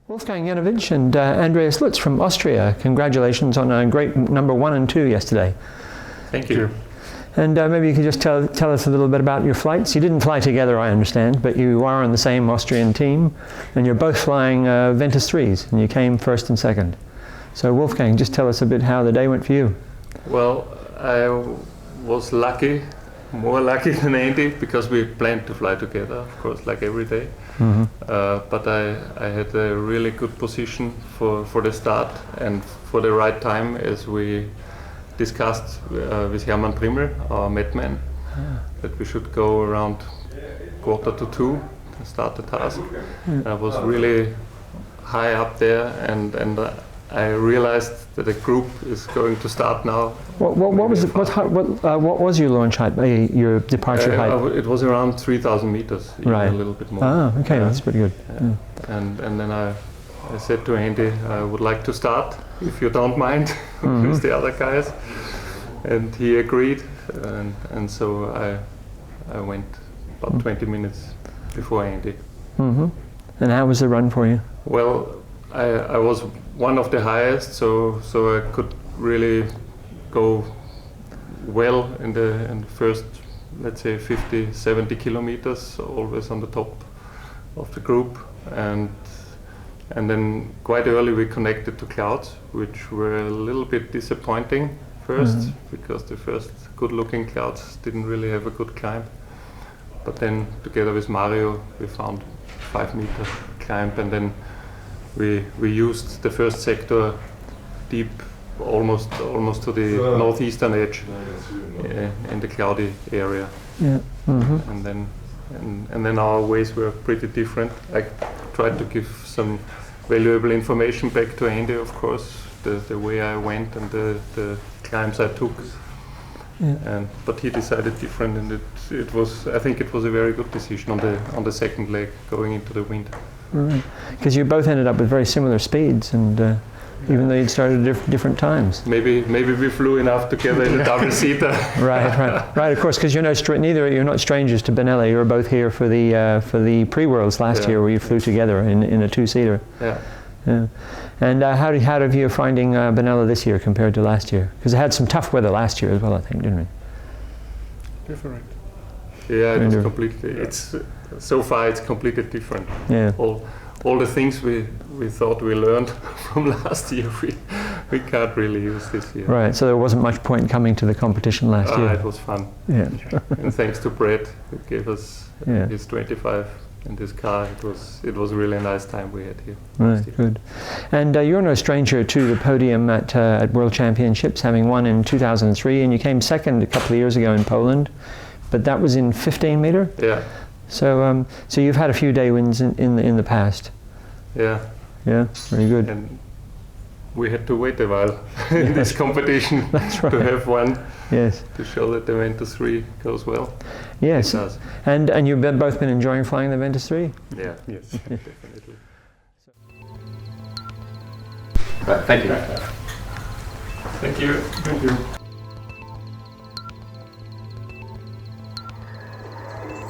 Wolfgang Janowicz and Andreas Lutz from Austria. Congratulations on a great number 1 and 2 yesterday. Thank you. And maybe you could just tell us a little bit about your flights. You didn't fly together, I understand, but you are on the same Austrian team, and you're both flying Ventus 3s, and you came first and second. So Wolfgang, just tell us a bit how the day went for you. Well, I was lucky, more lucky than Andy, because we planned to fly together, of course, like every day. Mm-hmm. But I had a really good position for the start and for the right time, as we discussed with Hermann Primmel, our Metman, that we should go around 1:45 to start the task. I was really high up there, and I realized that the group is going to start now. What was your launch height, your departure height? It was around 3,000 meters, right. A little bit more. Ah, okay, that's pretty good. Yeah. And then I said to Andy, I would like to start, if you don't mind, with the other guys. And he agreed, and so I went about 20 minutes before Andy. Mm-hmm. And how was the run for you? Well, I was one of the highest, so I could really go well in the first, let's say, 50, 70 kilometers, always on the top of the group, and then quite early we connected to clouds, which were a little bit disappointing first, because the first good-looking clouds didn't really have a good climb. But then together with Mario we found 5-meter climb, and then we used the first sector deep, almost to the northeastern edge in the cloudy area. Yeah. Mm-hmm. And then our ways were pretty different. I tried to give some valuable information back to Andy, of course, the way I went and the climbs I took. Yeah. But he decided different, and I think it was a very good decision on the second leg, going into the wind. Right, because you both ended up with very similar speeds, and even though you'd started at different times. Maybe we flew enough together in the double-seater. Right. Of course, because you're not strangers to Benalla. You were both here for the pre-worlds last year, where you flew together in a 2-seater. Yeah. Yeah. And how have you finding Benalla this year compared to last year? Because it had some tough weather last year as well, I think, didn't it? Different. Yeah, it was completely. So far it's completely different. Yeah. All the things we thought we learned from last year, we can't really use this year. Right. So there wasn't much point coming to the competition last year. It was fun. Yeah. And thanks to Brett, who gave us his 25 in this car. It was a really nice time we had here. Right. Good. And you're no stranger to the podium at World Championships, having won in 2003, and you came second a couple of years ago in Poland, but that was in 15-meter. Yeah. So you've had a few day wins in the past. Yeah. Yeah, very good. And we had to wait a while in this competition. That's right. To have one. Yes. To show that the Ventus 3 goes well. Yes. It does. And you've both been enjoying flying the Ventus 3? Yeah. Yes. Definitely. Right. Thank you. Thank you.